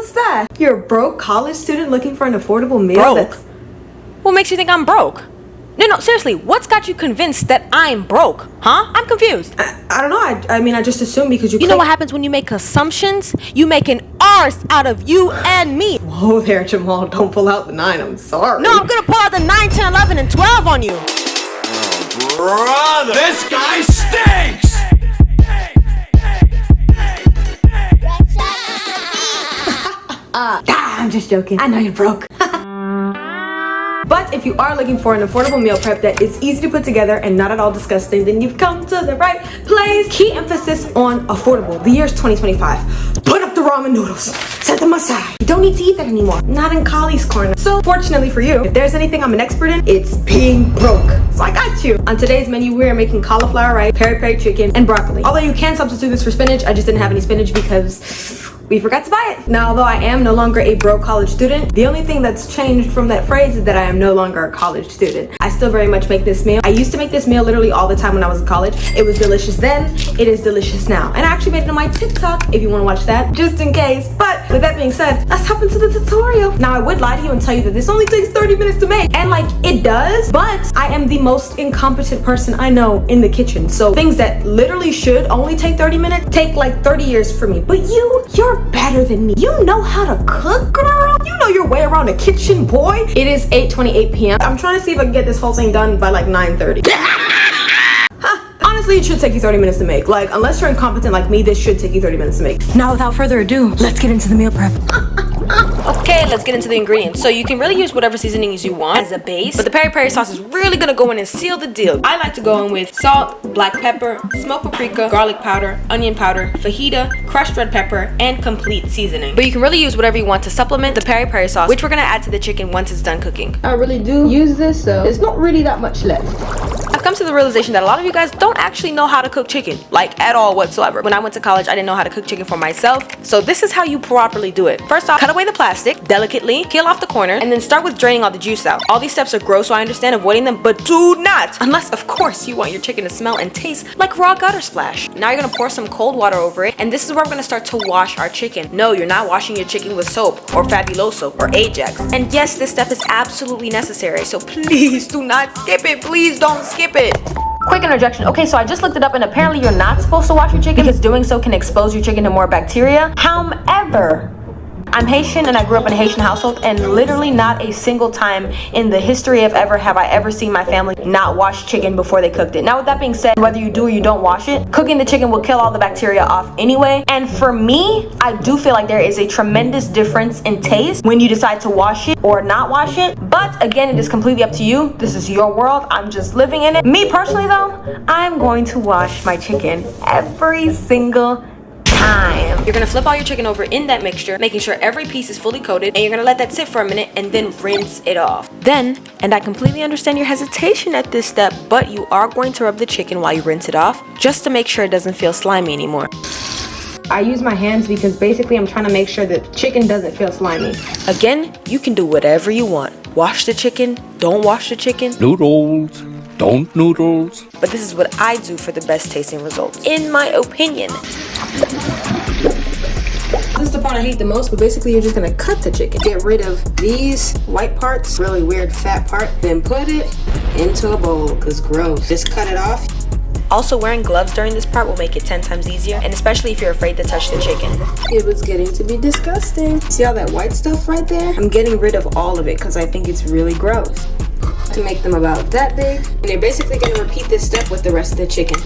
What's that? You're a broke college student looking for an affordable meal? Broke? What makes you think I'm broke? No, seriously, what's got you convinced that I'm broke? Huh? I'm confused. I don't know. I mean, I just assumed because you know what happens when you make assumptions? You make an arse out of you and me. Whoa there, Jamal. Don't pull out the 9. I'm sorry. No, I'm gonna pull out the 9, 10, 11, and 12 on you. Brother, this guy stinks! I'm just joking. I know you're broke. But if you are looking for an affordable meal prep that is easy to put together and not at all disgusting, then you've come to the right place. Key emphasis on affordable. The year's 2025. Put up the ramen noodles. Set them aside. You don't need to eat that anymore. Not in Kali's corner. So fortunately for you, if there's anything I'm an expert in, it's being broke. So I got you. On today's menu, we are making cauliflower rice, peri-peri chicken, and broccoli. Although you can substitute this for spinach, I just didn't have any spinach because we forgot to buy it. Now, although I am no longer a broke college student, the only thing that's changed from that phrase is that I am no longer a college student. I still very much make this meal. I used to make this meal literally all the time when I was in college. It was delicious then, it is delicious now. And I actually made it on my TikTok if you want to watch that, just in case. But with that being said, let's hop into the tutorial. Now, I would lie to you and tell you that this only takes 30 minutes to make. And like, it does, but I am the most incompetent person I know in the kitchen. So things that literally should only take 30 minutes take like 30 years for me. But you're better than me. You know how to cook, girl. You know your way around a kitchen, boy. It is 8:28 p.m. I'm trying to see if I can get this whole thing done by like 9:30. Honestly, it should take you 30 minutes to make. Like, unless you're incompetent like me, this should take you 30 minutes to make. Now, without further ado, let's get into the meal prep. Okay, let's get into the ingredients. So you can really use whatever seasonings you want as a base, but the peri-peri sauce is really gonna go in and seal the deal. I like to go in with salt, black pepper, smoked paprika, garlic powder, onion powder, fajita, crushed red pepper, and complete seasoning. But you can really use whatever you want to supplement the peri-peri sauce, which we're gonna add to the chicken once it's done cooking. I really do use this, so there's not really that much left. I've come to the realization that a lot of you guys don't actually know how to cook chicken, like at all whatsoever. When I went to college, I didn't know how to cook chicken for myself, so this is how you properly do it. First off, cut away the plastic delicately, peel off the corner, and then start with draining all the juice out. All these steps are gross, so I understand avoiding them, but do not, unless of course you want your chicken to smell and taste like raw gutter splash. Now you're gonna pour some cold water over it, and this is where we're gonna start to wash our chicken. No, you're not washing your chicken with soap or Fabuloso or Ajax. And yes, this step is absolutely necessary, so please do not skip it. Please don't skip it. Quick interjection. Okay, so I just looked it up and apparently you're not supposed to wash your chicken because doing so can expose your chicken to more bacteria. However, I'm Haitian and I grew up in a Haitian household, and literally not a single time in the history of ever have I ever seen my family not wash chicken before they cooked it. Now, with that being said, whether you do or you don't wash it, cooking the chicken will kill all the bacteria off anyway. And for me, I do feel like there is a tremendous difference in taste when you decide to wash it or not wash it. But again, it is completely up to you. This is your world. I'm just living in it. Me personally though, I'm going to wash my chicken every single time. You're gonna flip all your chicken over in that mixture, making sure every piece is fully coated, and you're gonna let that sit for a minute and then rinse it off. Then, and I completely understand your hesitation at this step, but you are going to rub the chicken while you rinse it off, just to make sure it doesn't feel slimy anymore. I use my hands because basically I'm trying to make sure that chicken doesn't feel slimy. Again, you can do whatever you want. Wash the chicken, don't wash the chicken. Noodles, don't noodles. But this is what I do for the best tasting results, in my opinion. This is the part I hate the most, but basically you're just gonna cut the chicken. Get rid of these white parts, really weird fat part, then put it into a bowl, cause gross. Just cut it off. Also, wearing gloves during this part will make it 10 times easier, and especially if you're afraid to touch the chicken. It was getting to be disgusting. See all that white stuff right there? I'm getting rid of all of it because I think it's really gross. To make them about that big. And you're basically gonna repeat this step with the rest of the chicken.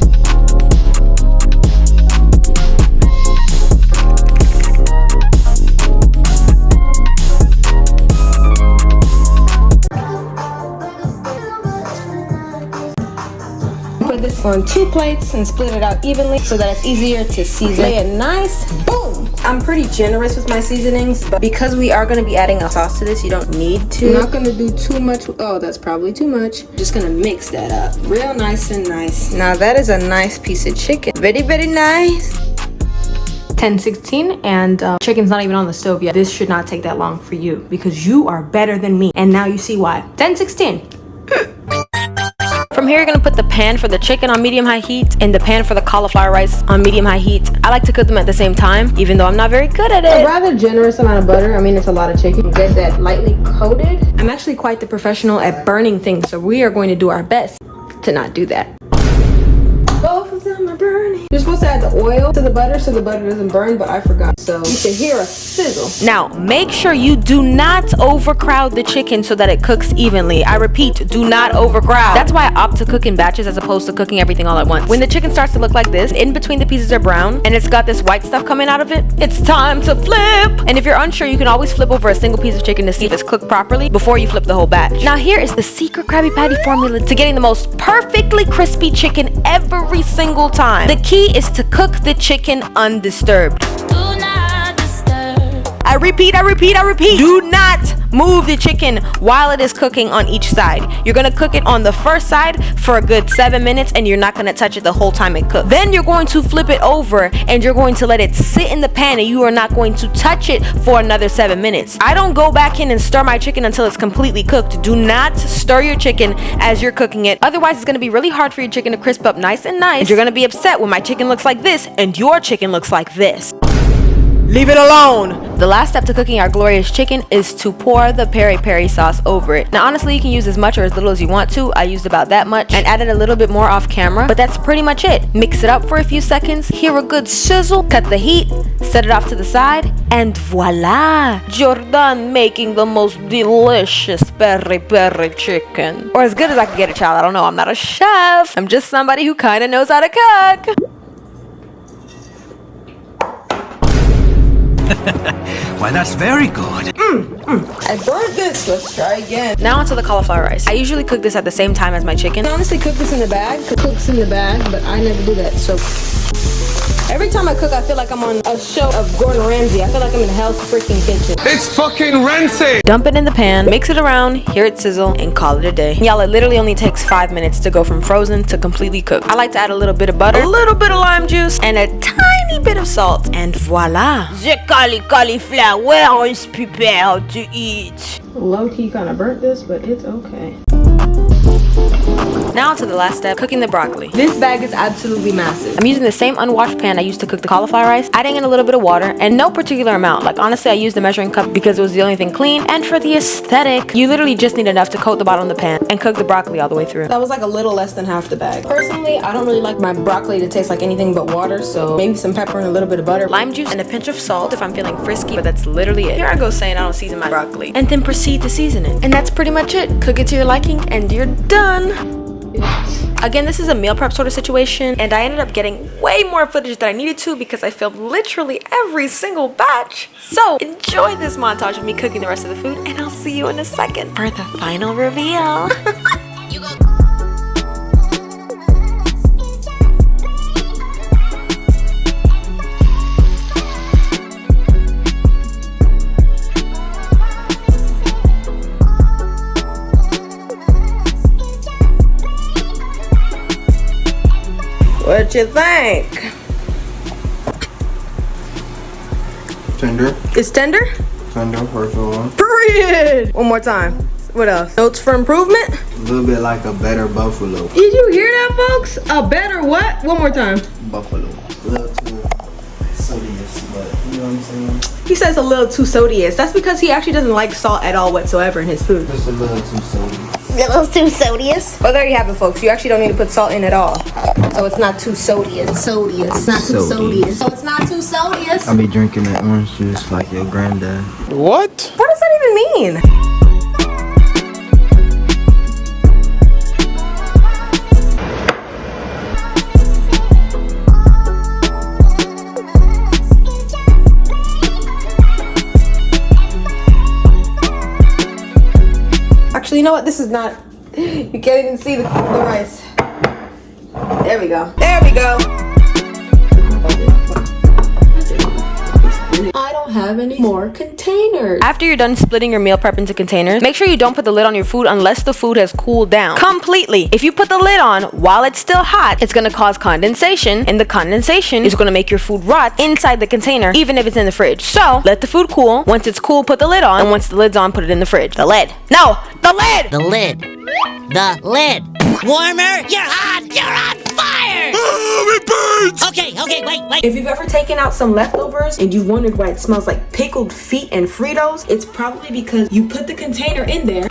Put this on 2 plates and split it out evenly so that it's easier to season. Lay it nice, boom! I'm pretty generous with my seasonings, but because we are gonna be adding a sauce to this, you don't need to. I'm not gonna do too much. Oh, that's probably too much. Just gonna mix that up real nice and nice. Now that is a nice piece of chicken. Very, very nice. 10:16 and chicken's not even on the stove yet. This should not take that long for you because you are better than me. And now you see why. 10:16. For From here, you're gonna put the pan for the chicken on medium-high heat and the pan for the cauliflower rice on medium-high heat. I like to cook them at the same time, even though I'm not very good at it. A rather generous amount of butter. I mean, it's a lot of chicken. Get that lightly coated. I'm actually quite the professional at burning things, so we are going to do our best to not do that. Both of them are burning. You're supposed to add the oil to the butter so the butter doesn't burn, but I forgot. So you can hear a sizzle. Now, make sure you do not overcrowd the chicken so that it cooks evenly. I repeat, do not overcrowd. That's why I opt to cook in batches as opposed to cooking everything all at once. When the chicken starts to look like this, in between the pieces are brown, and it's got this white stuff coming out of it, it's time to flip. And if you're unsure, you can always flip over a single piece of chicken to see if it's cooked properly before you flip the whole batch. Now, here is the secret Krabby Patty formula to getting the most perfectly crispy chicken every single time. The key is to cook the chicken undisturbed. I repeat, do not move the chicken while it is cooking on each side. You're gonna cook it on the first side for a good 7 minutes and you're not gonna touch it the whole time it cooks. Then you're going to flip it over and you're going to let it sit in the pan and you are not going to touch it for another 7 minutes. I don't go back in and stir my chicken until it's completely cooked. Do not stir your chicken as you're cooking it. Otherwise, it's gonna be really hard for your chicken to crisp up nice and nice. And you're gonna be upset when my chicken looks like this and your chicken looks like this. Leave it alone. The last step to cooking our glorious chicken is to pour the peri-peri sauce over it. Now, honestly, you can use as much or as little as you want to. I used about that much and added a little bit more off camera, but that's pretty much it. Mix it up for a few seconds, hear a good sizzle, cut the heat, set it off to the side, and voila! You're done making the most delicious peri-peri chicken. Or as good as I can get it, child. I don't know. I'm not a chef. I'm just somebody who kind of knows how to cook. Why, that's very good. I burned this. Let's try again. Now onto the cauliflower rice. I usually cook this at the same time as my chicken. I honestly cook this in the bag. Cooks in the bag, but I never do that. So every time I cook, I feel like I'm on a show of Gordon Ramsay. I feel like I'm in Hell's freaking kitchen. It's fucking rancid! Dump it in the pan, mix it around, hear it sizzle, and call it a day. Y'all, it literally only takes 5 minutes to go from frozen to completely cooked. I like to add a little bit of butter, a little bit of lime juice, and a tiny bit of salt, and voila! The cauliflower is prepared to eat. Low-key kind of burnt this, but it's okay. Now to the last step, cooking the broccoli. This bag is absolutely massive. I'm using the same unwashed pan I used to cook the cauliflower rice, adding in a little bit of water and no particular amount. Like, honestly, I used the measuring cup because it was the only thing clean. And for the aesthetic, you literally just need enough to coat the bottom of the pan and cook the broccoli all the way through. That was like a little less than half the bag. Personally, I don't really like my broccoli to taste like anything but water, so maybe some pepper and a little bit of butter. Lime juice and a pinch of salt if I'm feeling frisky, but that's literally it. Here I go saying I don't season my broccoli. And then proceed to season it. And that's pretty much it. Cook it to your liking and you're done. Again, this is a meal prep sort of situation, and I ended up getting way more footage than I needed to because I filmed literally every single batch. So enjoy this montage of me cooking the rest of the food, and I'll see you in a second for the final reveal. What you think? Tender. It's tender? Tender, first of all. Period! One more time. What else? Notes for improvement? A little bit like a better buffalo. Did you hear that, folks? A better what? One more time. Buffalo. A little too sodious, but you know what I'm saying? He says a little too sodious. That's because he actually doesn't like salt at all whatsoever in his food. Just a little too sodious. A little too sodious? Well, there you have it, folks. You actually don't need to put salt in at all. So it's not too sodious. It's not too sodious. So it's not too sodious. I'll be drinking that orange juice like your granddad. What? What does that even mean? Actually, you know what? This is not. You can't even see the rice. There we go. There we go. I don't have any more containers. After you're done splitting your meal prep into containers, make sure you don't put the lid on your food unless the food has cooled down completely. If you put the lid on while it's still hot, it's gonna cause condensation, and the condensation is gonna make your food rot inside the container, even if it's in the fridge. So let the food cool. Once it's cool, put the lid on, and once the lid's on, put it in the fridge. The lid. No, the lid. The lid. The lid. Warmer? You're hot! You're on fire! Oh, it burns! Okay, wait. If you've ever taken out some leftovers and you wondered why it smells like pickled feet and Fritos, it's probably because you put the container in there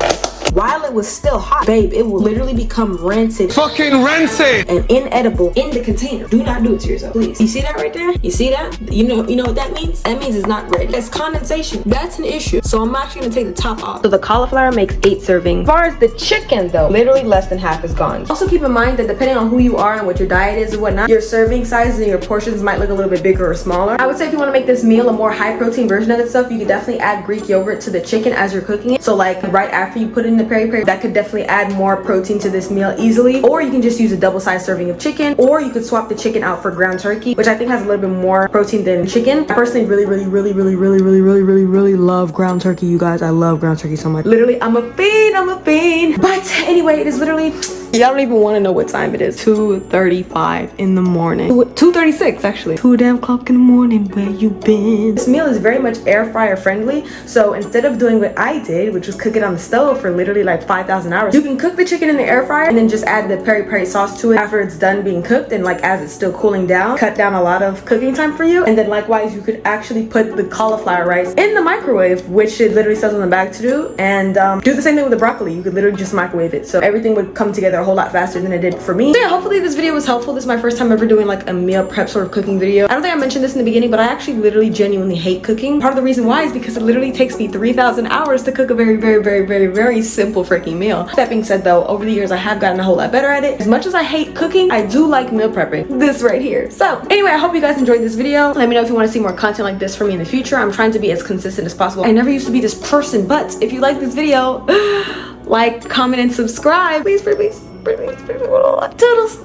while it was still hot. Babe, it will literally become rancid Fucking rancid! and inedible in the container. Do not do it to yourself, please. You see that right there? You see that? You know what that means? That means it's not ready. That's condensation. That's an issue. So I'm actually gonna take the top off. So the cauliflower makes 8 servings. As far as the chicken though, literally less than half is gone. Also keep in mind that depending on who you are and what your diet is and whatnot, your serving sizes and your portions might look a little bit bigger or smaller. I would say if you want to make this meal a more high protein version of itself, you could definitely add Greek yogurt to the chicken as you're cooking it. So like right after you put it in the peri-peri, that could definitely add more protein to this meal easily. Or you can just use a double-sized serving of chicken, or you could swap the chicken out for ground turkey, which I think has a little bit more protein than chicken. I personally really love ground turkey, you guys. I love ground turkey so much. Literally, I'm a fiend. But anyway, it is literally, y'all don't even want to know what time it is. 2:35 in the morning. 2:36 actually. 2 damn o'clock in the morning, where you been? This meal is very much air fryer friendly. So instead of doing what I did, which was cook it on the stove for literally like 5,000 hours, you can cook the chicken in the air fryer and then just add the peri-peri sauce to it after it's done being cooked, and like as it's still cooling down, cut down a lot of cooking time for you. And then likewise, you could actually put the cauliflower rice in the microwave, which it literally says on the bag to do, and do the same thing with the broccoli. You could literally just microwave it, so everything would come together a whole lot faster than it did for me. So yeah, hopefully this video was helpful. This is my first time ever doing like a meal prep sort of cooking video. I don't think I mentioned this in the beginning, but I actually literally genuinely hate cooking. Part of the reason why is because it literally takes me 3,000 hours to cook a very simple freaking meal. That being said though, over the years I have gotten a whole lot better at it. As much as I hate cooking, I do like meal prepping. This right here. So anyway, I hope you guys enjoyed this video. Let me know if you want to see more content like this from me in the future. I'm trying to be as consistent as possible. I never used to be this person, but if you like this video, like, comment, and subscribe. Please. Toodles.